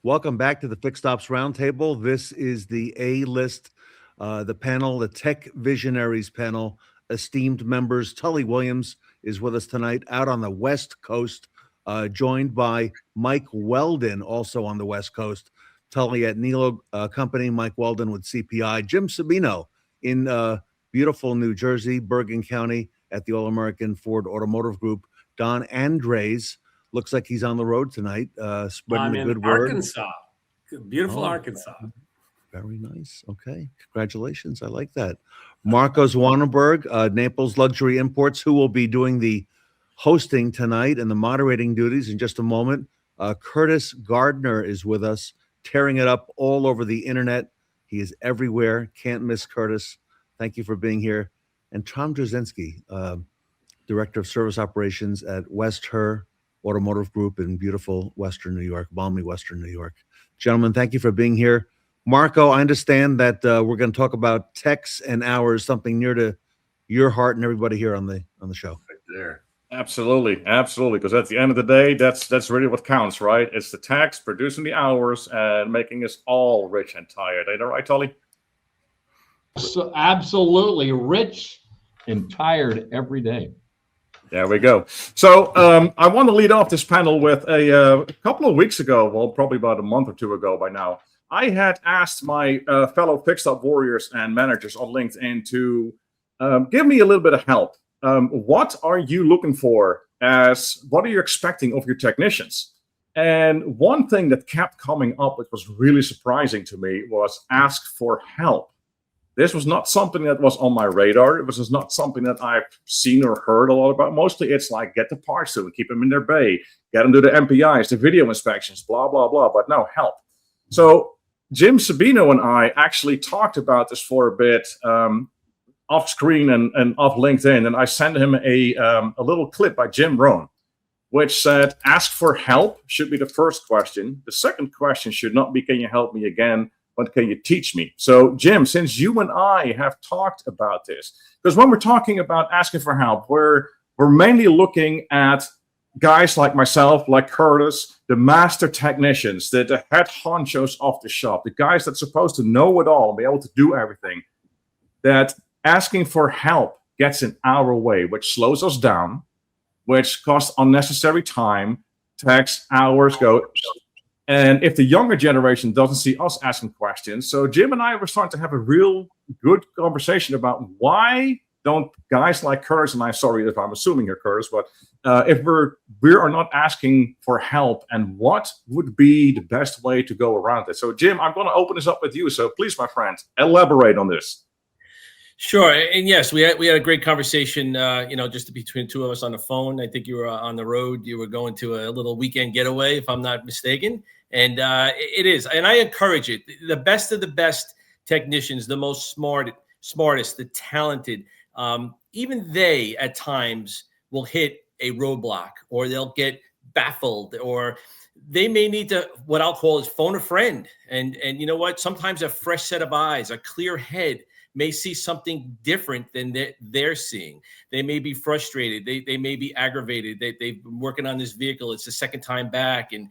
Welcome back to the Fixed Ops Roundtable. This is the A-list, the panel, the Tech Visionaries panel. Esteemed members, Tully Williams is with us tonight out on the West Coast, joined by Mike Weldon, also on the West Coast. Tully at Nilo Company, Mike Weldon with CPI, Jim Sabino in beautiful New Jersey, Bergen County at the All-American Ford Automotive Group. Don Andres looks like he's on the road tonight, spreading the good word. Arkansas, beautiful Arkansas. Very nice. Okay, congratulations. I like that. Marco Zwanenburg, Naples Luxury Imports, who will be doing the hosting tonight and the moderating duties in just a moment. Curtis Gardner is with us, tearing it up all over the internet. He is everywhere. Can't miss Curtis. Thank you for being here. And Tom Drzezinski, Director of Service Operations at West Her Automotive Group in beautiful Western New York, balmy Western New York. Gentlemen, thank you for being here. Marco, I understand that we're going to talk about techs and hours, something near to your heart and everybody here on the show. Right there. Absolutely. Because at the end of the day, that's really what counts, right? It's the techs producing the hours and making us all rich and tired. Ain't that right, Tully? So absolutely rich and tired every day. There we go. So I want to lead off this panel with a couple of weeks ago, well, probably about a month or two ago by now, I had asked my fellow Fixed Up warriors and managers on LinkedIn to give me a little bit of help. What are you looking for what are you expecting of your technicians? And one thing that kept coming up, which was really surprising to me, was ask for help. This was not something that was on my radar. It was not something that I've seen or heard a lot about. Mostly it's like, get the parts to them, keep them in their bay, get them to the MPIs, the video inspections, blah, blah, blah, but no help. So Jim Sabino and I actually talked about this for a bit off screen and off LinkedIn, and I sent him a little clip by Jim Rohn, which said, ask for help should be the first question. The second question should not be, can you help me again? But can you teach me? So, Jim, since you and I have talked about this, because when we're talking about asking for help, we're mainly looking at guys like myself, like Curtis, the master technicians, the head honchos of the shop, the guys that's supposed to know it all and be able to do everything. That asking for help gets in our way, which slows us down, which costs unnecessary time, takes hours, go. And if the younger generation doesn't see us asking questions, so Jim and I were starting to have a real good conversation about why don't guys like Curtis, and I'm sorry if I'm assuming you're Curtis, but if we are not asking for help, and what would be the best way to go around it? So Jim, I'm going to open this up with you. So please, my friend, elaborate on this. Sure. And yes, we had a great conversation, just between two of us on the phone. I think you were on the road. You were going to a little weekend getaway, if I'm not mistaken. And it is. And I encourage it. The best of the best technicians, the most smartest, the talented, even they at times will hit a roadblock, or they'll get baffled, or they may need to, what I'll call is phone a friend. And you know what? Sometimes a fresh set of eyes, a clear head, may see something different than they're seeing. They may be frustrated. They may be aggravated. They've been working on this vehicle. It's the second time back. And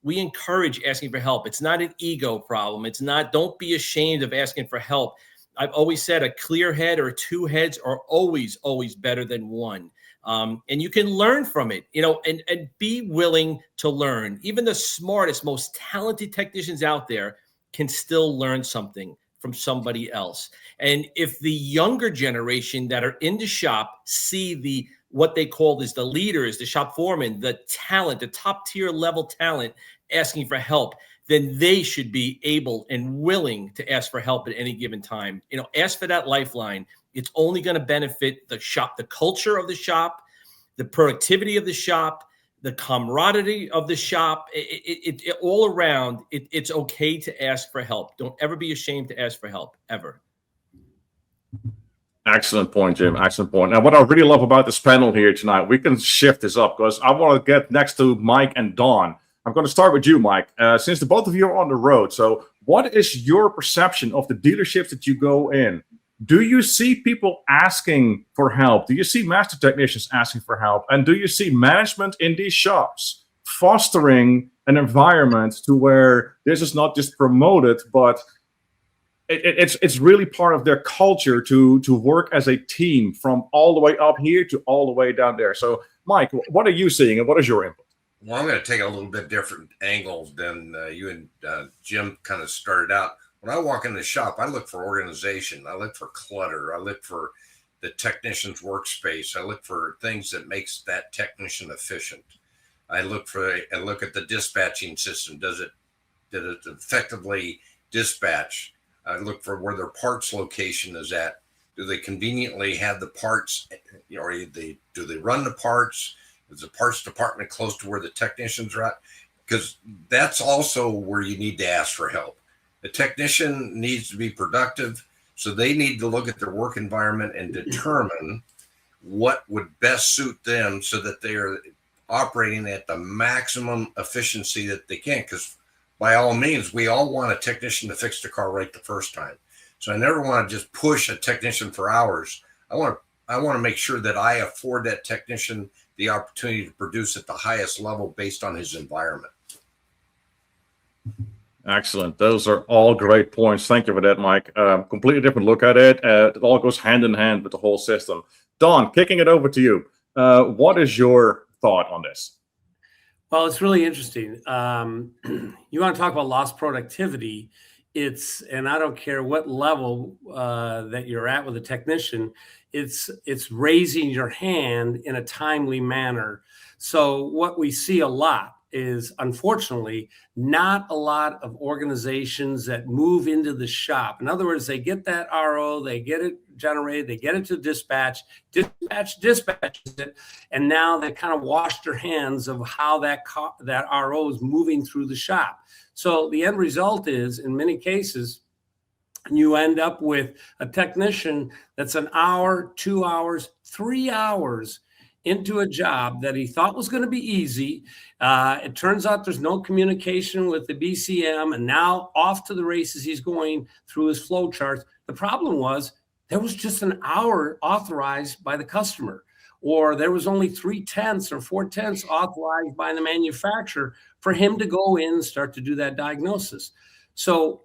we encourage asking for help. It's not an ego problem. It's not, don't be ashamed of asking for help. I've always said a clear head or two heads are always better than one. And you can learn from it, and be willing to learn. Even the smartest, most talented technicians out there can still learn something from somebody else. And if the younger generation that are in the shop see what they call is the leaders, the shop foreman, the talent, the top tier level talent asking for help, then they should be able and willing to ask for help at any given time. Ask for that lifeline. It's only going to benefit the shop, the culture of the shop, the productivity of the shop, the camaraderie of the shop. It all around, it's okay to ask for help. Don't ever be ashamed to ask for help, ever. Excellent point, Jim. Excellent point. Now, what I really love about this panel here tonight, we can shift this up because I want to get next to Mike and Dawn. I'm going to start with you, Mike, since the both of you are on the road. So what is your perception of the dealerships that you go in? Do you see people asking for help? Do you see master technicians asking for help? And do you see management in these shops fostering an environment to where this is not just promoted, but it's really part of their culture to work as a team from all the way up here to all the way down there. So, Mike, what are you seeing, and what is your input? Well, I'm going to take a little bit different angle than you and Jim kind of started out. When I walk in the shop, I look for organization. I look for clutter. I look for the technician's workspace. I look for things that makes that technician efficient. I look at the dispatching system. Did it effectively dispatch? I look for where their parts location is at. Do they conveniently have the parts, or do they run the parts? Is the parts department close to where the technicians are at? Because that's also where you need to ask for help. The technician needs to be productive, so they need to look at their work environment and determine what would best suit them so that they are operating at the maximum efficiency that they can. Because by all means, we all want a technician to fix the car right the first time. So I never want to just push a technician for hours. I want to make sure that I afford that technician the opportunity to produce at the highest level based on his environment. Excellent. Those are all great points. Thank you for that, Mike. Completely different look at it. It all goes hand in hand with the whole system. Don, kicking it over to you. What is your thought on this? Well, it's really interesting. You want to talk about lost productivity. And I don't care what level that you're at with a technician, it's raising your hand in a timely manner. So what we see a lot is, unfortunately, not a lot of organizations that move into the shop. In other words, they get that RO, they get it generated, they get it to dispatches it, and now they kind of wash their hands of how that RO is moving through the shop. So the end result is, in many cases, you end up with a technician that's an hour, 2 hours, 3 hours into a job that he thought was going to be easy. It turns out there's no communication with the BCM, and now off to the races he's going through his flow charts. The problem was there was just an hour authorized by the customer, or there was only 3/10 or 4/10 authorized by the manufacturer for him to go in and start to do that diagnosis. So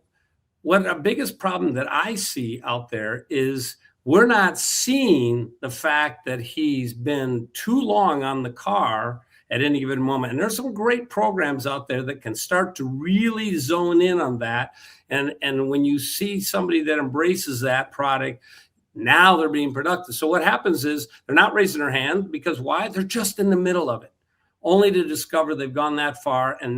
what the biggest problem that I see out there is we're not seeing the fact that he's been too long on the car at any given moment. And there's some great programs out there that can start to really zone in on that. And when you see somebody that embraces that product, now they're being productive. So what happens is they're not raising their hand because why? They're just in the middle of it, only to discover they've gone that far. And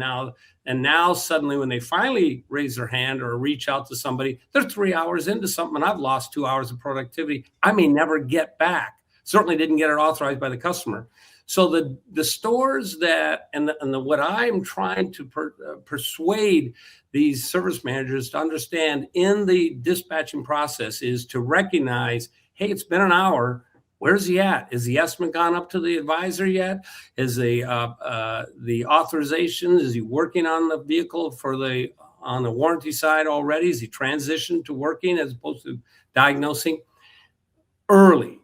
now suddenly when they finally raise their hand or reach out to somebody, they're 3 hours into something. And I've lost 2 hours of productivity I may never get back. Certainly didn't get it authorized by the customer. So the stores that, what I'm trying to persuade these service managers to understand in the dispatching process is to recognize, hey, it's been an hour. Where's he at? Is the estimate gone up to the advisor yet? Is the authorization? Is he working on the vehicle on the warranty side already? Is he transitioned to working as opposed to diagnosing early,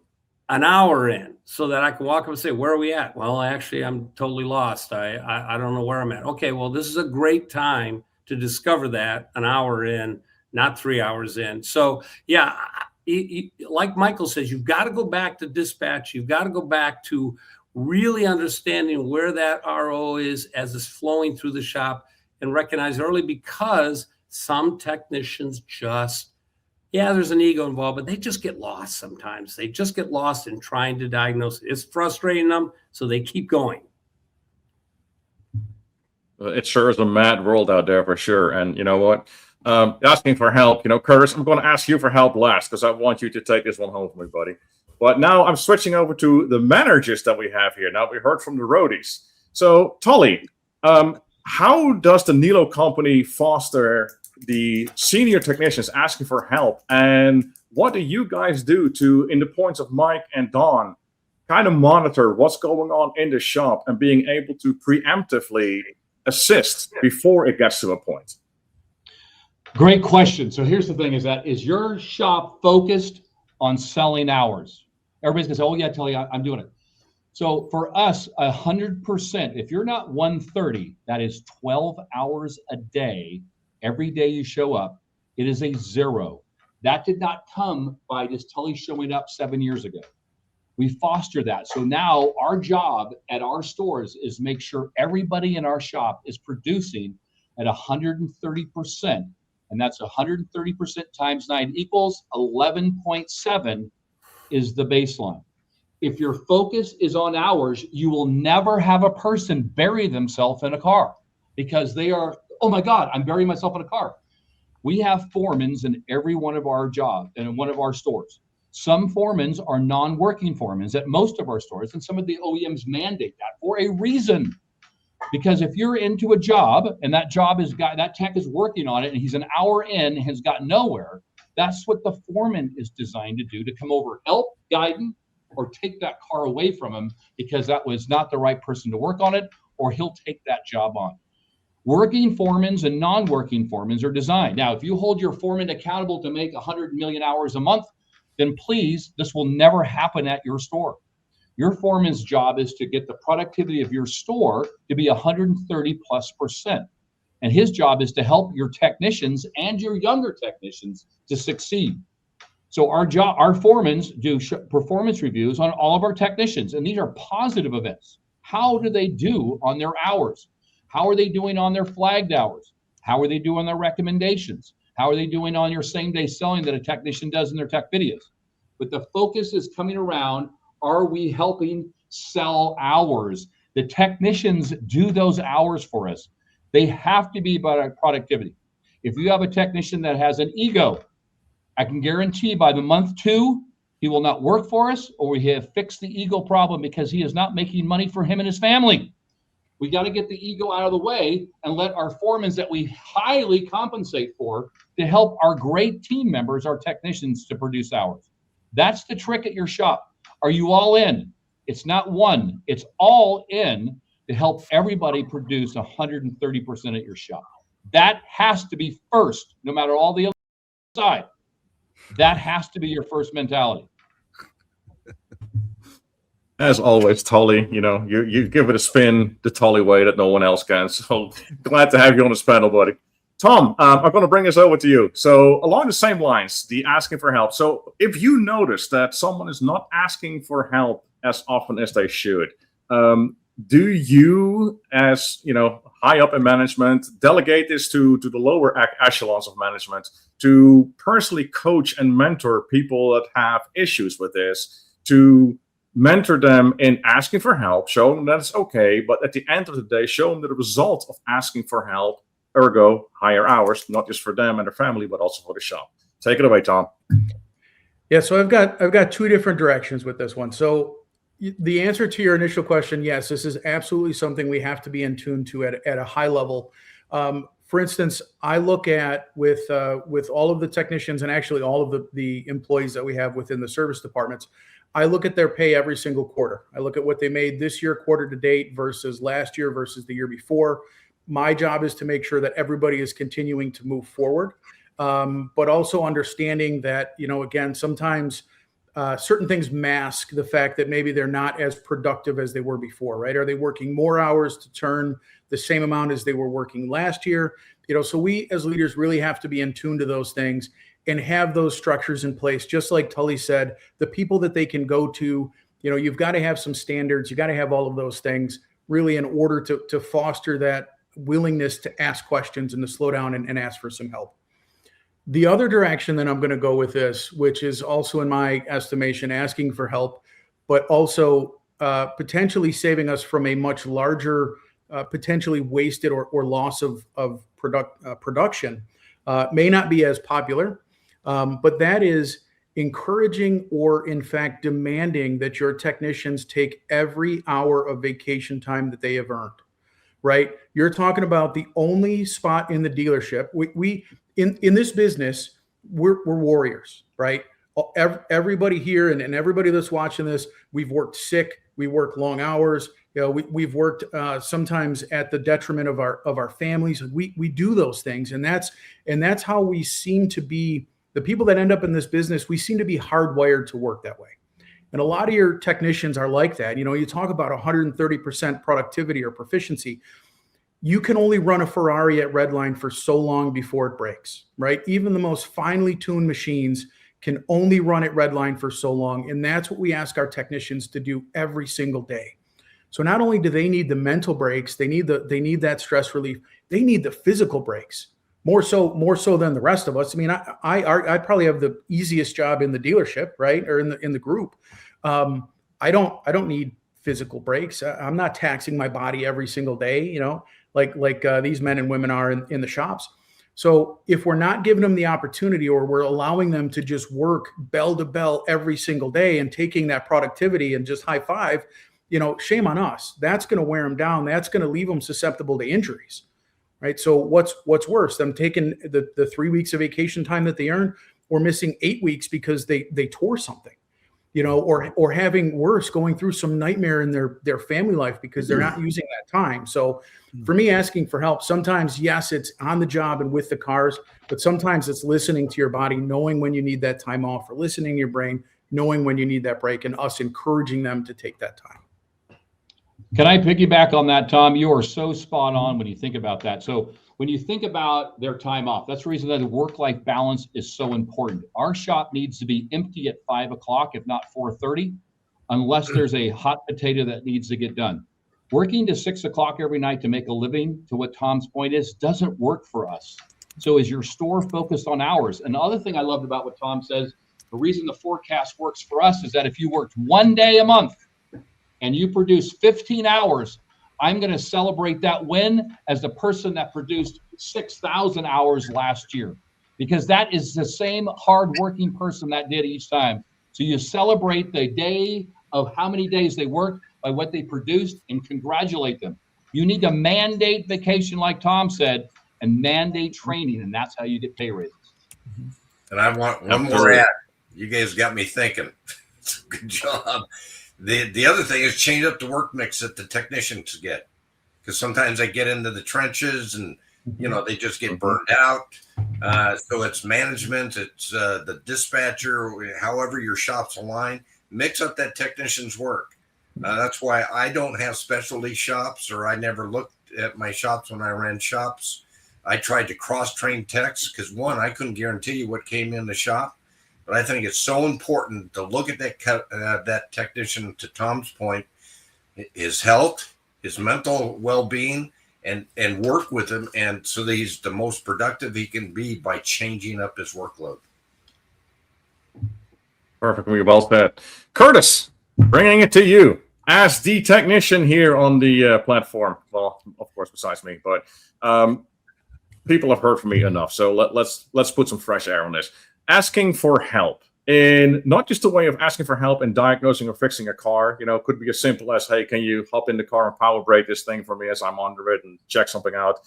an hour in, so that I can walk up and say, where are we at? Well, actually, I'm totally lost. I don't know where I'm at. Okay, well, this is a great time to discover that an hour in, not 3 hours in. So, yeah, like Michael says, you've got to go back to dispatch. You've got to go back to really understanding where that RO is as it's flowing through the shop and recognize early, because some technicians there's an ego involved, but they just get lost sometimes. They just get lost in trying to diagnose it. It's frustrating them, so they keep going. It sure is a mad world out there for sure. And you know what? Asking for help, Curtis, I'm going to ask you for help last because I want you to take this one home for me, buddy. But now I'm switching over to the managers that we have here. Now we heard from the roadies. So, Tully, how does the Nilo company foster the senior technicians asking for help? And what do you guys do to, in the points of Mike and Don, kind of monitor what's going on in the shop and being able to preemptively assist before it gets to a point? Great question. So here's the thing: is your shop focused on selling hours? Everybody's gonna say, "Oh yeah, Tully, I'm doing it." So for us, 100%, if you're not 130, that is 12 hours a day. Every day you show up, it is a 0. That did not come by just Tully showing up 7 years ago. We foster that. So now our job at our stores is make sure everybody in our shop is producing at 130%. And that's 130% times 9 equals 11.7 is the baseline. If your focus is on hours, you will never have a person bury themselves in a car because they are, oh my God, I'm burying myself in a car. We have foremans in every one of our jobs and in one of our stores. Some foremans are non-working foremans at most of our stores, and some of the OEMs mandate that for a reason. Because if you're into a job and that tech is working on it and he's an hour in and has got nowhere, that's what the foreman is designed to do, to come over, help, guide him, or take that car away from him because that was not the right person to work on it, or he'll take that job on. Working foremans and non-working foremans are designed. Now, if you hold your foreman accountable to make 100 million hours a month, then please, this will never happen at your store. Your foreman's job is to get the productivity of your store to be 130+%. And his job is to help your technicians and your younger technicians to succeed. So our foremans do performance reviews on all of our technicians, and these are positive events. How do they do on their hours? How are they doing on their flagged hours? How are they doing on their recommendations? How are they doing on your same-day selling that a technician does in their tech videos? But the focus is coming around, are we helping sell hours? The technicians do those hours for us. They have to be about productivity. If you have a technician that has an ego, I can guarantee by the month 2, he will not work for us, or we have fixed the ego problem because he is not making money for him and his family. We got to get the ego out of the way and let our foremans that we highly compensate for to help our great team members, our technicians, to produce hours. That's the trick at your shop. Are you all in? It's not one, it's all in to help everybody produce 130% at your shop. That has to be first, no matter all the other side. That has to be your first mentality. As always, Tully, you give it a spin the Tully way that no one else can. So glad to have you on this panel, buddy. Tom, I'm going to bring this over to you. So along the same lines, the asking for help. So if you notice that someone is not asking for help as often as they should, do you, as high up in management, delegate this to the lower echelons of management to personally coach and mentor people that have issues with this, to mentor them in asking for help, show them that it's okay, but at the end of the day, show them the result of asking for help, ergo higher hours, not just for them and their family, but also for the shop. Take it away, Tom. Yeah, so I've got 2 different directions with this one. So the answer to your initial question, yes, this is absolutely something we have to be in tune to at a high level. For instance, I look at with all of the technicians and actually all of the employees that we have within the service departments, I look at their pay every single quarter. I look at what they made this year, quarter to date, versus last year versus the year before. My job is to make sure that everybody is continuing to move forward, but also understanding that, again, sometimes certain things mask the fact that maybe they're not as productive as they were before, right? Are they working more hours to turn the same amount as they were working last year? So we as leaders really have to be in tune to those things and have those structures in place. Just like Tully said, the people that they can go to, you've got to have some standards. You got to have all of those things really in order to foster that willingness to ask questions and to slow down and ask for some help. The other direction that I'm going to go with this, which is also in my estimation, asking for help, but also potentially saving us from a much larger, potentially wasted or loss of production, may not be as popular, but that is encouraging or in fact demanding that your technicians take every hour of vacation time that they have earned. Right? You're talking about the only spot in the dealership. We in this business, we're warriors, right? Everybody here and everybody that's watching this, we've worked sick, we work long hours. We've worked sometimes at the detriment of our families. We do those things, and that's how we seem to be. The people that end up in this business, we seem to be hardwired to work that way. And a lot of your technicians are like that. You know, you talk about 130% productivity or proficiency. You can only run a Ferrari at redline for so long before it breaks, right? Even the most finely tuned machines can only run at redline for so long. And that's what we ask our technicians to do every single day. So not only do they need the mental breaks, they need that stress relief, they need the physical breaks more so than the rest of us. I mean, I probably have the easiest job in the dealership, right? Or in the group. I don't need physical breaks. I'm not taxing my body every single day, you know, like these men and women are in the shops. So if we're not giving them the opportunity, or we're allowing them to just work bell to bell every single day and taking that productivity and just high five, you know, shame on us. That's going to wear them down. That's going to leave them susceptible to injuries, right? So what's worse, them taking the 3 weeks of vacation time that they earned, or missing 8 weeks because they tore something, you know, or having worse, going through some nightmare in their family life because they're not using that time. So for me, asking for help, sometimes, yes, it's on the job and with the cars, but sometimes it's listening to your body, knowing when you need that time off, or listening to your brain, knowing when you need that break, and us encouraging them to take that time. Can I piggyback on that, Tom? You are so spot on when you think about that. So when you think about their time off, that's the reason that the work-life balance is so important. Our shop needs to be empty at 5 o'clock, if not 4:30, unless there's a hot potato that needs to get done. Working to 6 o'clock every night to make a living, to what Tom's point is, doesn't work for us. So is your store focused on hours? And the other thing I loved about what Tom says, the reason the forecast works for us is that if you worked 1 day a month and you produce 15 hours, I'm going to celebrate that win as the person that produced 6,000 hours last year, because that is the same hardworking person that did each time. So you celebrate the day of how many days they worked by what they produced and congratulate them. You need to mandate vacation, like Tom said, and mandate training, and that's how you get pay raises. And I want one more ad. You guys got me thinking. Good job. The other thing is change up the work mix that the technicians get, because sometimes they get into the trenches and, you know, they just get burned out. So it's management, it's the dispatcher, however your shop's aligned, mix up that technician's work. That's why I don't have specialty shops, or I never looked at my shops when I ran shops. I tried to cross-train techs because, one, I couldn't guarantee you what came in the shop. But I think it's so important to look at that technician, to Tom's point, his health, his mental well-being, and work with him, and so that he's the most productive he can be by changing up his workload. Perfectly well said. Curtis, bringing it to you as the technician here on the platform. Well, of course, besides me, but people have heard from me enough. So let's put some fresh air on this. Asking for help, and not just a way of asking for help in diagnosing or fixing a car. You know, it could be as simple as, hey, can you hop in the car and power brake this thing for me as I'm under it and check something out,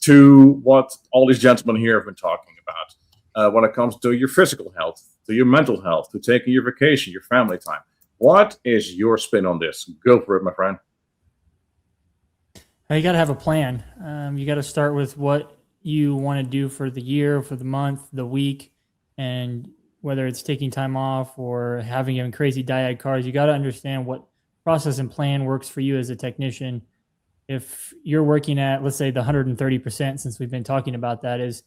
to what all these gentlemen here have been talking about when it comes to your physical health, to your mental health, to taking your vacation, your family time. What is your spin on this? Go for it, my friend. You got to have a plan. You got to start with what you want to do for the year, for the month, the week, and whether it's taking time off or having crazy diag cars, you got to understand what process and plan works for you as a technician. If you're working at, let's say, the 130%, since we've been talking about that, is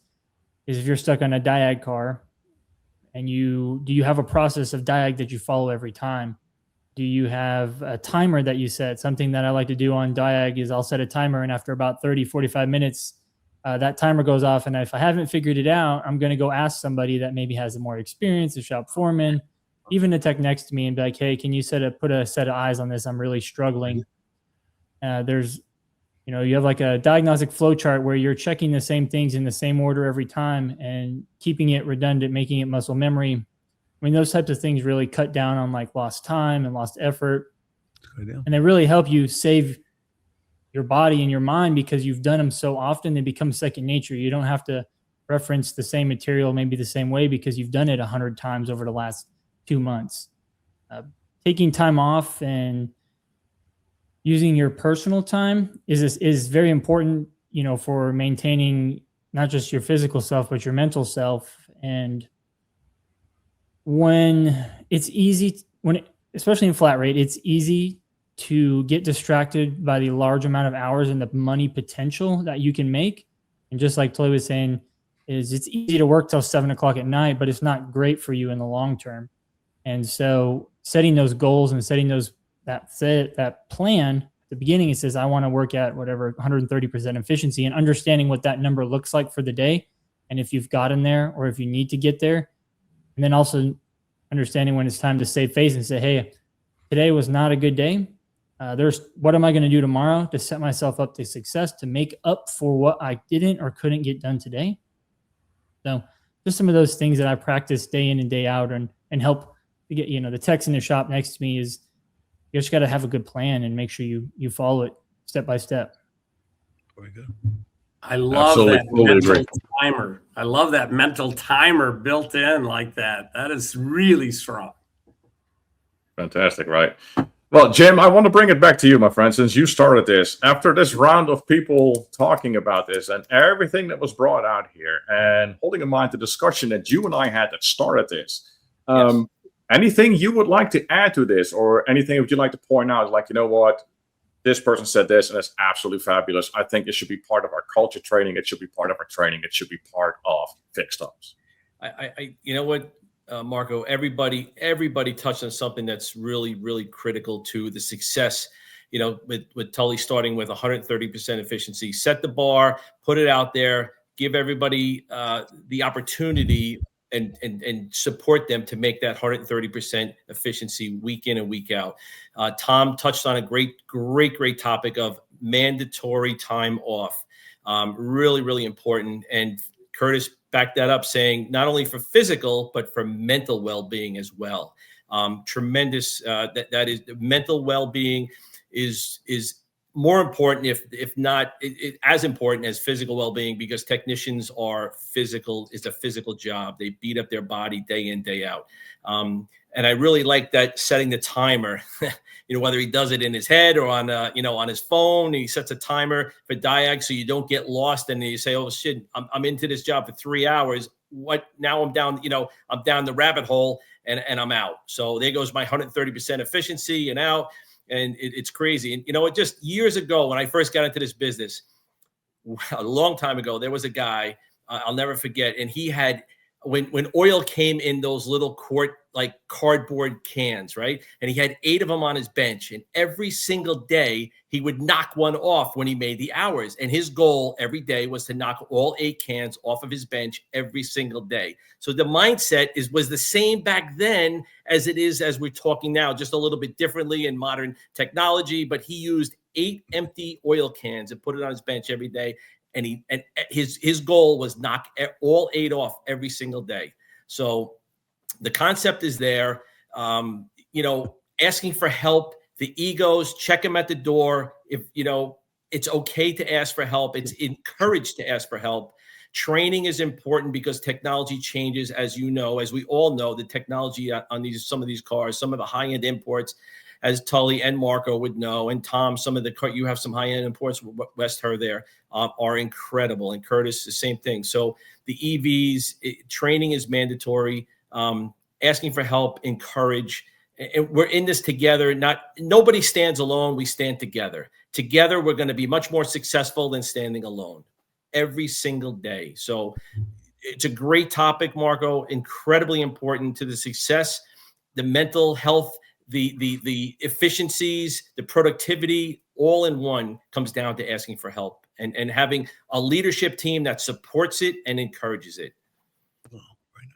if you're stuck on a diag car, and do you have a process of diag that you follow every time? Do you have a timer that you set? Something that I like to do on diag is I'll set a timer, and after about 30, 45 minutes, that timer goes off. And if I haven't figured it out, I'm going to go ask somebody that maybe has more experience, a shop foreman, even the tech next to me, and be like, hey, can you put a set of eyes on this? I'm really struggling. You have like a diagnostic flow chart where you're checking the same things in the same order every time and keeping it redundant, making it muscle memory. I mean, those types of things really cut down on like lost time and lost effort. And they really help you save your body and your mind, because you've done them so often, they become second nature. You don't have to reference the same material maybe the same way because you've done it 100 times over the last 2 months. Taking time off and using your personal time is very important, for maintaining not just your physical self, but your mental self. And when it's easy especially in flat rate, it's easy to get distracted by the large amount of hours and the money potential that you can make. And just like Toy was saying, it's easy to work till 7 o'clock at night, but it's not great for you in the long term. And so setting those goals and setting that plan at the beginning, it says, I want to work at whatever 130% efficiency, and understanding what that number looks like for the day. And if you've gotten there or if you need to get there, and then also understanding when it's time to save face and say, hey, today was not a good day. What am I going to do tomorrow to set myself up to success, to make up for what I didn't or couldn't get done today? So just some of those things that I practice day in and day out, and help to get, the techs in the shop next to me is, you just got to have a good plan and make sure you follow it step by step. Very good. I love Absolutely, that totally mental agree. timer. I love that mental timer built in like that. That is really strong. Fantastic, right? Well, Jim, I want to bring it back to you, my friend, since you started this. After this round of people talking about this and everything that was brought out here, and holding in mind the discussion that you and I had that started this, Yes. anything you would like to add to this, or anything would you like to point out? Like, you know what? This person said this, and it's absolutely fabulous. I think it should be part of our culture training. It should be part of our training. It should be part of Fixed Ops. You know what, Marco, everybody touched on something that's really, really critical to the success, with Tully starting with 130% efficiency. Set the bar, put it out there, give everybody the opportunity and support them to make that 130% efficiency week in and week out. Tom touched on a great topic of mandatory time off. Really, really important. And Curtis backed that up, saying not only for physical, but for mental well-being as well. Tremendous. That is, mental well-being is more important, if not as important as physical well-being, because technicians are physical. It's a physical job. They beat up their body day in, day out. And I really like that, setting the timer, whether he does it in his head or on his phone. He sets a timer for diag so you don't get lost. And you say, oh shit, I'm into this job for 3 hours. What now? I'm down, I'm down the rabbit hole and I'm out. So there goes my 130% efficiency and out. And it's crazy. And just years ago, when I first got into this business, a long time ago, there was a guy I'll never forget. And he had, when oil came in those little cardboard cans, right? And he had 8 of them on his bench, and every single day he would knock one off when he made the hours. And his goal every day was to knock all 8 cans off of his bench every single day. So the mindset was the same back then as it is as we're talking now, just a little bit differently in modern technology. But he used 8 empty oil cans and put it on his bench every day. And his goal was knock all 8 off every single day. So the concept is there. Asking for help, the egos, check them at the door. If it's okay to ask for help. It's encouraged to ask for help. Training is important because technology changes, as we all know, the technology on some of these cars, some of the high-end imports, as Tully and Marco would know, and Tom, you have some high-end imports, West Her there, are incredible. And Curtis, the same thing. So the EVs, training is mandatory. Asking for help, encourage. And we're in this together. Nobody stands alone. We stand together. Together, we're going to be much more successful than standing alone every single day. So it's a great topic, Marco, incredibly important to the success, the mental health, the efficiencies, the productivity, all in one comes down to asking for help and having a leadership team that supports it and encourages it.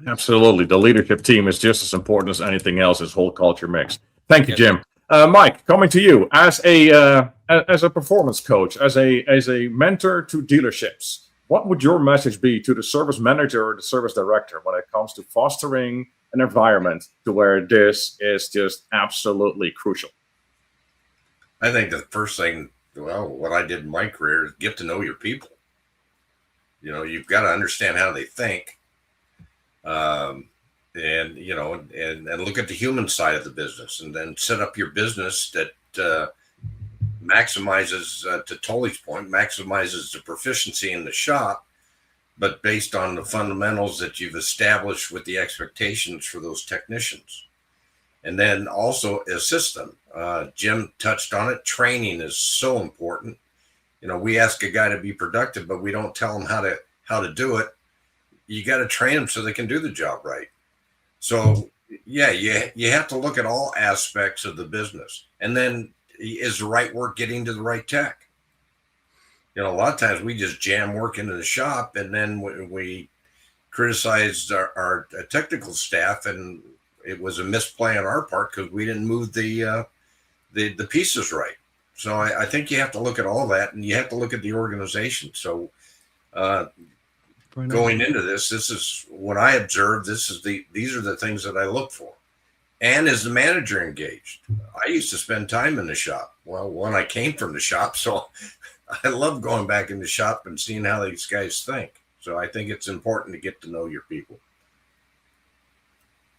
Absolutely. The leadership team is just as important as anything else, this whole culture mix. Thank you, Yes. Jim. Mike, coming to you as a performance coach, as a mentor to dealerships, what would your message be to the service manager or the service director when it comes to fostering an environment to where this is just absolutely crucial? I think the first thing, what I did in my career is get to know your people. You've got to understand how they think. And look at the human side of the business, and then set up your business that maximizes, to Tully's point, maximizes the proficiency in the shop, but based on the fundamentals that you've established with the expectations for those technicians. and then also assist them. Jim touched on it. Training is so important. We ask a guy to be productive, but we don't tell him how to do it. You got to train them so they can do the job right. So yeah, you have to look at all aspects of the business. And then, is the right work getting to the right tech? A lot of times we just jam work into the shop, and then we criticized our technical staff, and it was a misplay on our part because we didn't move the pieces right. So I think you have to look at all that, and you have to look at the organization. So going into this is what I observed. These are the things that I look for. And is the manager engaged? I used to spend time in the shop. Well, when I came from the shop, so I love going back in the shop and seeing how these guys think. So I think it's important to get to know your people.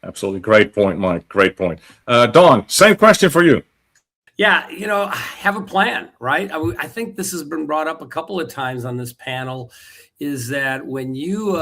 Absolutely. Great point, Mike. Great point. Don, same question for you. Yeah, have a plan, right? I think this has been brought up a couple of times on this panel, is that when you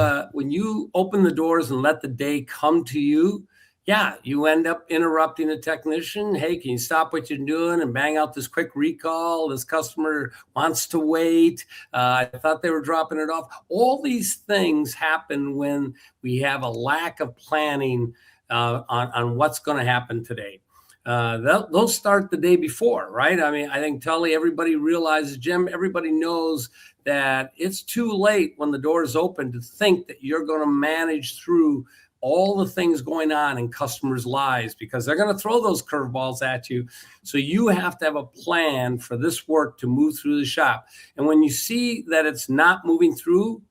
open the doors and let the day come to you, yeah, you end up interrupting a technician. Hey, can you stop what you're doing and bang out this quick recall? This customer wants to wait. I thought they were dropping it off. All these things happen when we have a lack of planning on what's going to happen today. They'll start the day before, right? I mean, I think Tully, everybody realizes, Jim, everybody knows that it's too late when the doors open to think that you're going to manage through all the things going on in customers' lives, because they're going to throw those curveballs at you. So you have to have a plan for this work to move through the shop. And when you see that it's not moving through,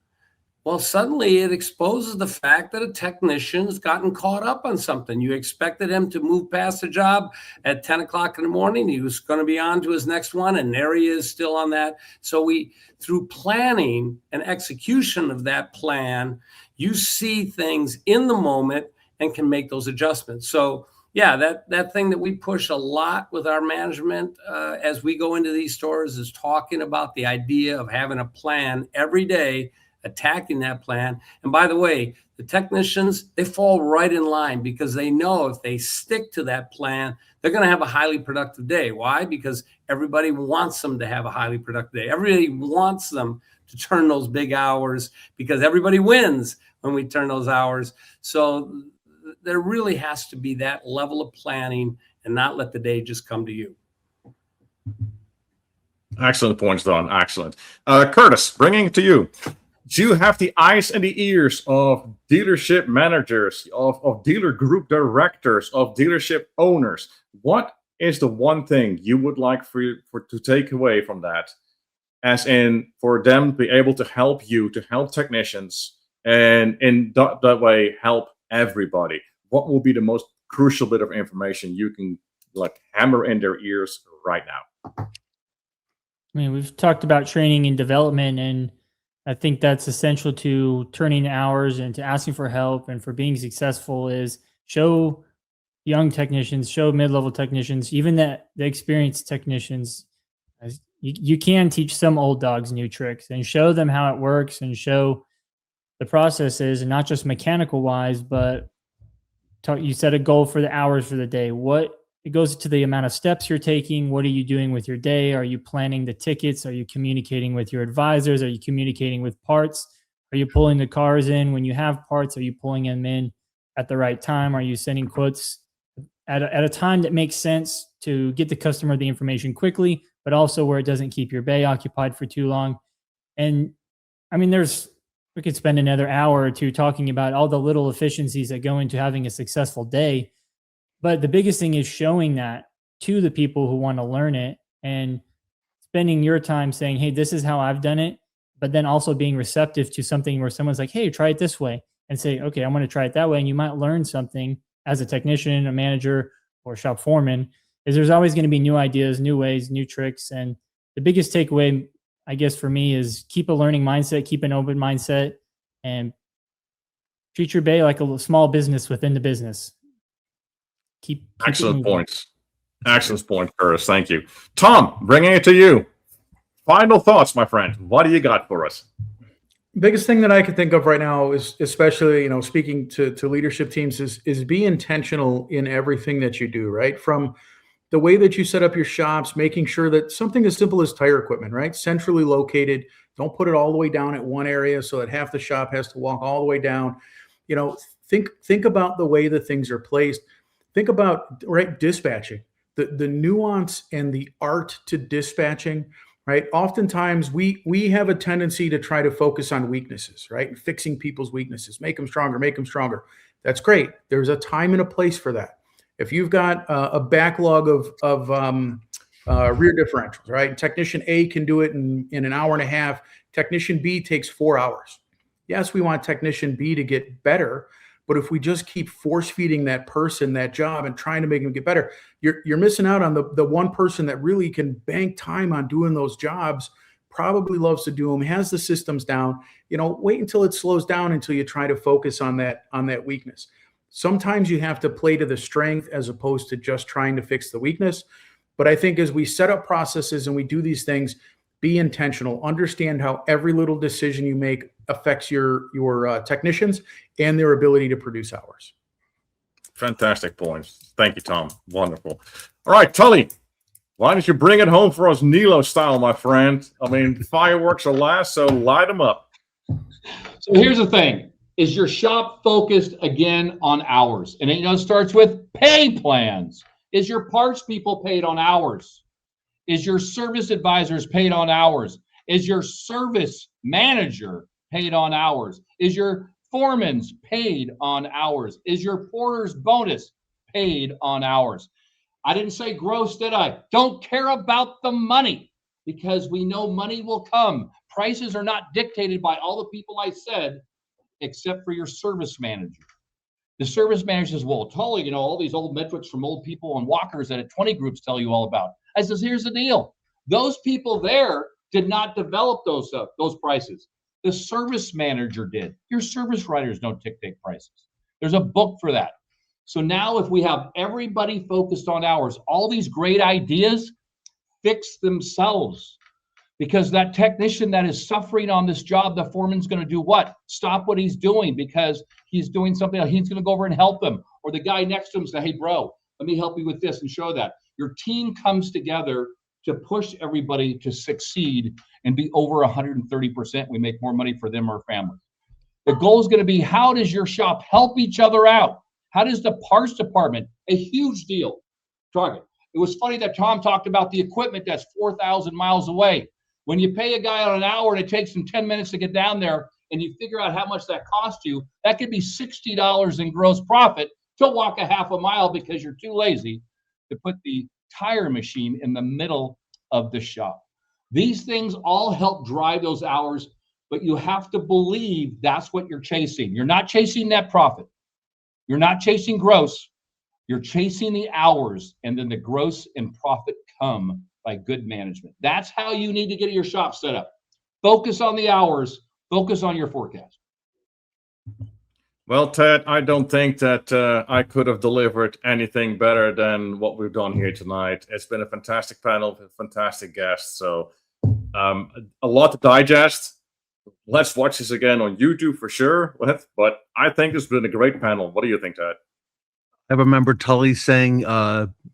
well, suddenly it exposes the fact that a technician's gotten caught up on something. You expected him to move past the job at 10 o'clock in the morning. He was going to be on to his next one, and there he is still on that. So through planning and execution of that plan, you see things in the moment and can make those adjustments. So yeah, that thing that we push a lot with our management as we go into these stores is talking about the idea of having a plan every day, attacking that plan. And by the way, the technicians, they fall right in line, because they know if they stick to that plan, they're going to have a highly productive day. Why? Because everybody wants them to have a highly productive day. Everybody wants them to turn those big hours, because everybody wins when we turn those hours. So there really has to be that level of planning and not let the day just come to you. Excellent points, Don. Excellent. Curtis, bringing it to you. Do you have the eyes and the ears of dealership managers, of dealer group directors, of dealership owners? What is the one thing you would like to take away from that, as in for them to be able to help you, to help technicians, and in that way help everybody? What will be the most crucial bit of information you can hammer in their ears right now? I mean, we've talked about training and development, and I think that's essential to turning hours and to asking for help and for being successful. Is show young technicians, show mid-level technicians, even the experienced technicians, you can teach some old dogs new tricks, and show them how it works, and show the processes, and not just mechanical wise, but you set a goal for the hours for the day. It goes to the amount of steps you're taking. What are you doing with your day? Are you planning the tickets? Are you communicating with your advisors? Are you communicating with parts? Are you pulling the cars in when you have parts? Are you pulling them in at the right time? Are you sending quotes at a time that makes sense to get the customer the information quickly, but also where it doesn't keep your bay occupied for too long? And I mean, we could spend another hour or two talking about all the little efficiencies that go into having a successful day. But the biggest thing is showing that to the people who want to learn it, and spending your time saying, hey, this is how I've done it, but then also being receptive to something where someone's like, hey, try it this way, and say, okay, I'm going to try it that way. And you might learn something as a technician, a manager, or shop foreman, is there's always going to be new ideas, new ways, new tricks. And the biggest takeaway, I guess, for me is keep a learning mindset, keep an open mindset, and treat your bay like a small business within the business. Keep excellent points. Excellent point, Curtis. Thank you. Tom, bringing it to you. Final thoughts, my friend. What do you got for us? Biggest thing that I can think of right now is, especially, speaking to leadership teams, is be intentional in everything that you do, right? From the way that you set up your shops, making sure that something as simple as tire equipment, right? Centrally located. Don't put it all the way down at one area so that half the shop has to walk all the way down. Think about the way that things are placed. Think about, right, dispatching, the nuance and the art to dispatching, right? Oftentimes we have a tendency to try to focus on weaknesses, right? And fixing people's weaknesses, make them stronger, make them stronger. That's great. There's a time and a place for that. If you've got a backlog of rear differentials, right? Technician A can do it in an hour and a half. Technician B takes 4 hours. Yes, we want technician B to get better, but if we just keep force feeding that person that job and trying to make them get better, you're missing out on the one person that really can bank time on doing those jobs, probably loves to do them, has the systems down. Wait until it slows down until you try to focus on that weakness. Sometimes you have to play to the strength as opposed to just trying to fix the weakness. But I think as we set up processes and we do these things, be intentional, understand how every little decision you make affects your technicians and their ability to produce hours. Fantastic points. Thank you, Tom. Wonderful. All right, Tully, why don't you bring it home for us Nilo style, my friend? I mean, fireworks are last, so light them up. So here's the thing. Is your shop focused again on hours? And it starts with pay plans. Is your parts people paid on hours? Is your service advisors paid on hours? Is your service manager paid on hours? Is your foreman's paid on hours? Is your porter's bonus paid on hours? I didn't say gross, did I? Don't care about the money, because we know money will come. Prices are not dictated by all the people I said, except for your service manager. The service manager says, well, Tully, all these old metrics from old people on walkers that at 20 groups tell you all about. I says, here's the deal. Those people there did not develop those prices. The service manager did. Your service writers don't dictate prices. There's a book for that. So now if we have everybody focused on hours, all these great ideas fix themselves, because that technician that is suffering on this job, the foreman's going to do what? Stop what he's doing because he's doing something else. He's going to go over and help him. Or the guy next to him say, hey, bro, let me help you with this and show that. Your team comes together to push everybody to succeed and be over 130%. We make more money for them or family. The goal is going to be, how does your shop help each other out? How does the parts department, a huge deal, target? It was funny that Tom talked about the equipment that's 4,000 miles away. When you pay a guy on an hour and it takes him 10 minutes to get down there and you figure out how much that cost you, that could be $60 in gross profit to walk a half a mile because you're too lazy to put the tire machine in the middle of the shop. These things all help drive those hours, but you have to believe that's what you're chasing. You're not chasing net profit. You're not chasing gross. You're chasing the hours, and then the gross and profit come by good management. That's how you need to get your shop set up. Focus on the hours. Focus on your forecast. Well, Ted, I don't think that I could have delivered anything better than what we've done here tonight. It's been a fantastic panel, fantastic guests. So a lot to digest. Let's watch this again on YouTube for sure. But I think it's been a great panel. What do you think, Ted? I remember Tully saying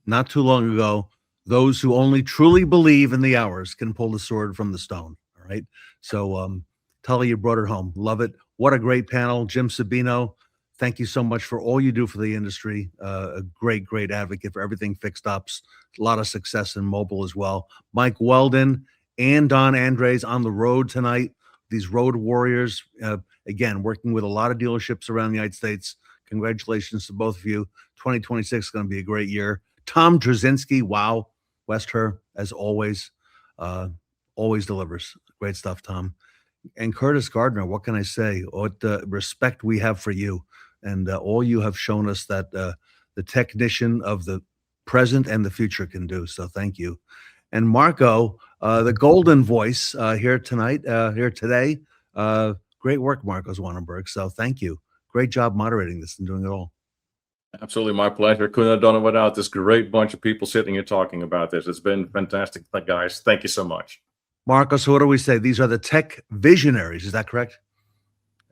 not too long ago, those who only truly believe in the hours can pull the sword from the stone. All right. So Tully, you brought it home. Love it. What a great panel. Jim Sabino, thank you so much for all you do for the industry. A great, great advocate for everything fixed ops. A lot of success in mobile as well. Mike Weldon and Don Andres on the road tonight. These road warriors, again, working with a lot of dealerships around the United States. Congratulations to both of you. 2026 is going to be a great year. Tom Drzezinski, wow. West Her, as always, always delivers. Great stuff, Tom. And Curtis Gardner, what can I say? What respect we have for you, and all you have shown us that the technician of the present and the future can do. So thank you. And Marco, the golden voice here tonight, here today. Great work, Marco Zwanenburg. So thank you. Great job moderating this and doing it all. Absolutely, my pleasure. Couldn't have done it without this great bunch of people sitting here talking about this. It's been fantastic, guys. Thank you so much. Marco, so what do we say? These are the tech visionaries. Is that correct?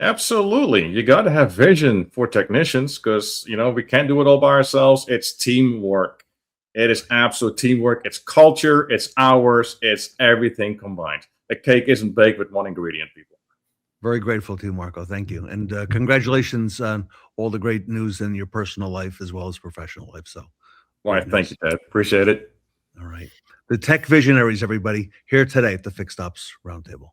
Absolutely. You got to have vision for technicians because, we can't do it all by ourselves. It's teamwork. It is absolute teamwork. It's culture. It's hours. It's everything combined. The cake isn't baked with one ingredient, people. Very grateful to you, Marco. Thank you. And congratulations on all the great news in your personal life as well as professional life. So, All right. Thank you, Ted. Appreciate it. all right. The Tech Visionaries, everybody, here today at the Fixed Ops Roundtable.